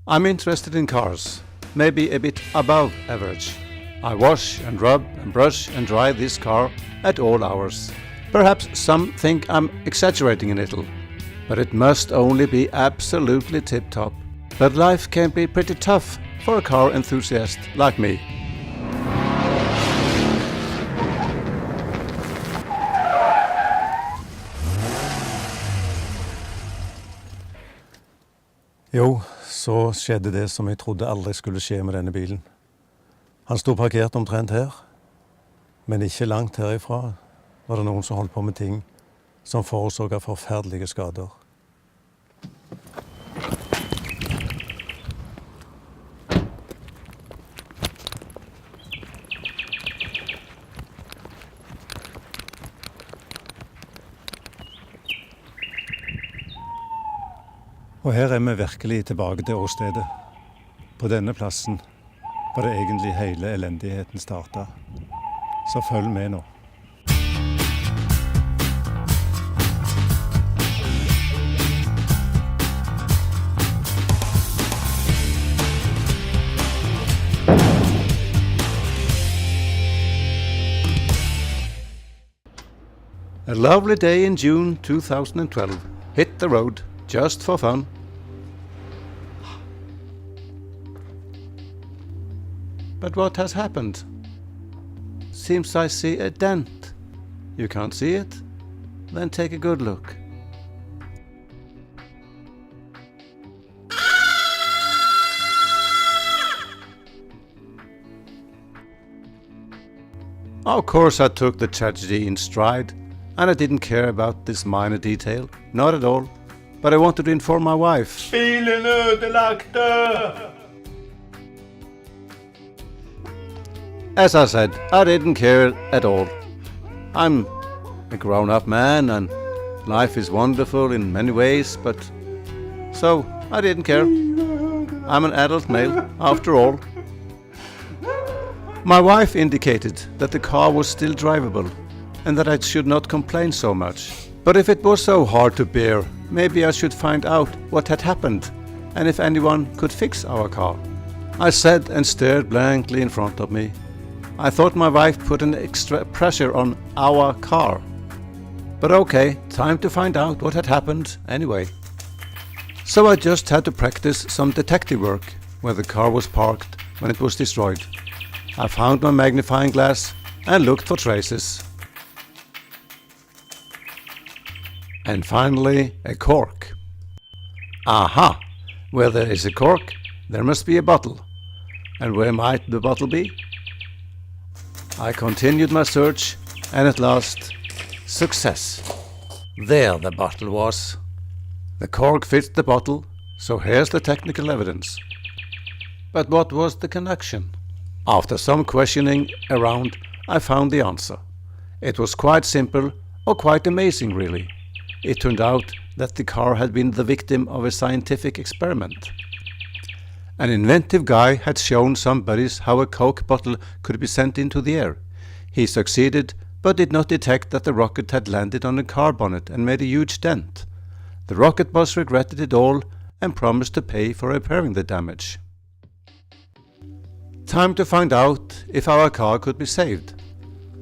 I'm interested in cars, maybe a bit above average. I wash and rub and brush and dry this car at all hours. Perhaps some think I'm exaggerating a little, but it must only be absolutely tip-top. But life can be pretty tough for a car enthusiast like me. Jo, så skjedde det som jeg trodde aldri skulle skje med denne bilen. Han sto parkert omtrent her, men ikke langt herifra var det noen som holdt på med ting som forårsaket forferdelige skader. Og her er vi virkelig tilbake til åstedet. På denne plassen var det egentlig hele elendigheten startet. Så følg med nå. A lovely day in June 2012. Hit the road, just for fun. But what has happened? Seems I see a dent. You can't see it? Then take a good look. Of course I took the tragedy in stride, and I didn't care about this minor detail, not at all. But I wanted to inform my wife. Bilen ødelagte! As I said, I didn't care at all. I'm a grown-up man and life is wonderful in many ways, but so I didn't care. I'm an adult male, after all. My wife indicated that the car was still drivable and that I should not complain so much. But if it was so hard to bear, maybe I should find out what had happened and if anyone could fix our car. I sat and stared blankly in front of me. I thought my wife put an extra pressure on our car. But okay, time to find out what had happened anyway. So I just had to practice some detective work where the car was parked when it was destroyed. I found my magnifying glass and looked for traces. And finally, a cork. Aha! Where there is a cork, there must be a bottle. And where might the bottle be? I continued my search, and at last, success. There the bottle was. The cork fits the bottle, so here's the technical evidence. But what was the connection? After some questioning around, I found the answer. It was quite simple, or quite amazing really. It turned out that the car had been the victim of a scientific experiment. An inventive guy had shown some buddies how a Coke bottle could be sent into the air. He succeeded, but did not detect that the rocket had landed on a car bonnet and made a huge dent. The rocket boss regretted it all and promised to pay for repairing the damage. Time to find out if our car could be saved.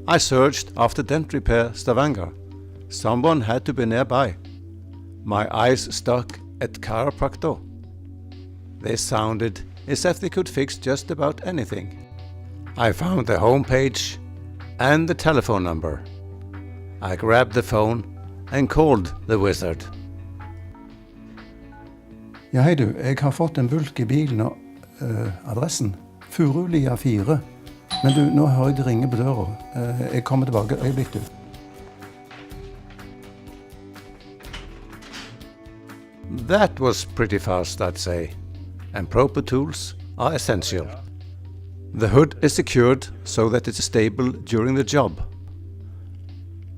I searched after Dent Repair Stavanger. Someone had to be nearby. My eyes stuck at chiropractor. They sounded as if they could fix just about anything. I found the homepage and the telephone number. I grabbed the phone and called the wizard. Ja, hei du, jeg har fått en bulk I bilen og adressen. Furulia 4. Men du, nå hører jeg det ringe på døra. Jeg kommer tilbake, øyeblikk du. That was pretty fast, I'd say. And proper tools are essential. The hood is secured so that it's stable during the job.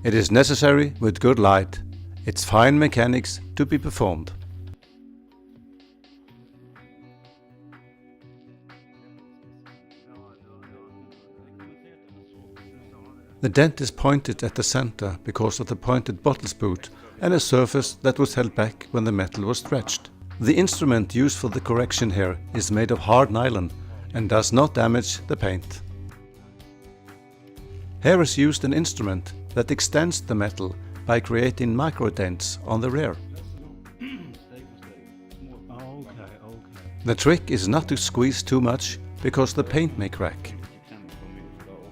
It is necessary with good light. It's fine mechanics to be performed. The dent is pointed at the center because of the pointed bottle spout and a surface that was held back when the metal was stretched. The instrument used for the correction here is made of hard nylon and does not damage the paint. Here is used an instrument that extends the metal by creating micro dents on the rear. The trick is not to squeeze too much because the paint may crack.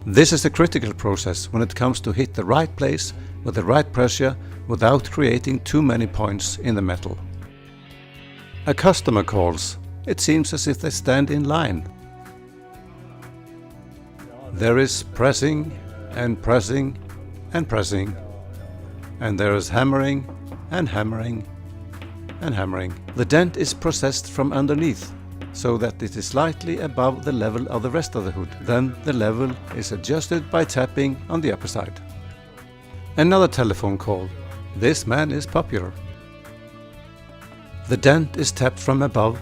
This is a critical process when it comes to hit the right place with the right pressure without creating too many points in the metal. A customer calls. It seems as if they stand in line. There is pressing and pressing and pressing, and there is hammering and hammering and hammering. The dent is processed from underneath, so that it is slightly above the level of the rest of the hood. Then the level is adjusted by tapping on the upper side. Another telephone call. This man is popular. The dent is tapped from above,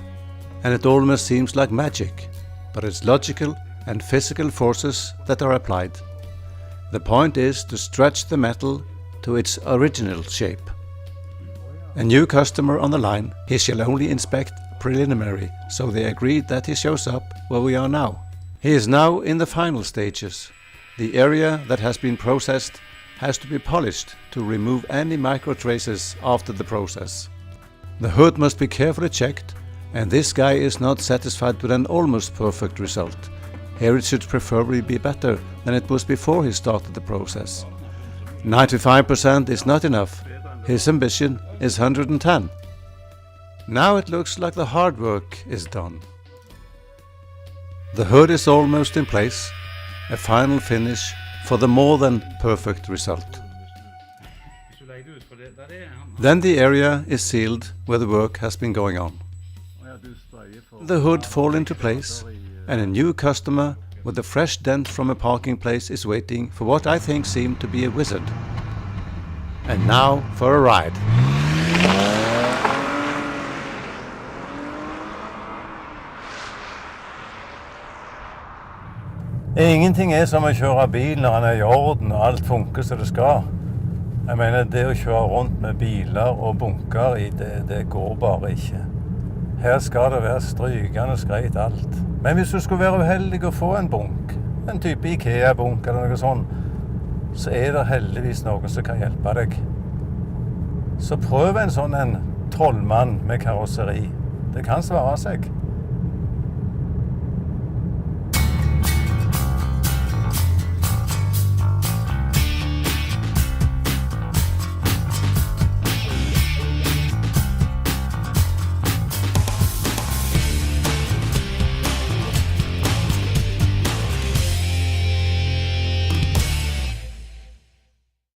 and it almost seems like magic, but it's logical and physical forces that are applied. The point is to stretch the metal to its original shape. A new customer on the line, he shall only inspect preliminary, so they agreed that he shows up where we are now. He is now in the final stages. The area that has been processed has to be polished to remove any micro traces after the process. The hood must be carefully checked, and this guy is not satisfied with an almost perfect result. Here it should preferably be better than it was before he started the process. 95% is not enough. His ambition is 110. Now it looks like the hard work is done. The hood is almost in place, a final finish for the more than perfect result. Then the area is sealed where the work has been going on. The hood falls into place, and a new customer with a fresh dent from a parking place is waiting for what I think seemed to be a wizard. And now for a ride. Ingenting er som å kjøre bil når han er i orden og alt funker som det skal. Jeg mener, det å kjøre rundt med biler og bunker i det går bare ikke. Her skal det være strykende greit alt. Men hvis du skulle være uheldig å få en bunk, en type IKEA-bunk eller noe sånt, så er det heldigvis noen som kan hjelpe deg. Så prøv en sånn en trollmann med karosseri. Det kan svare seg.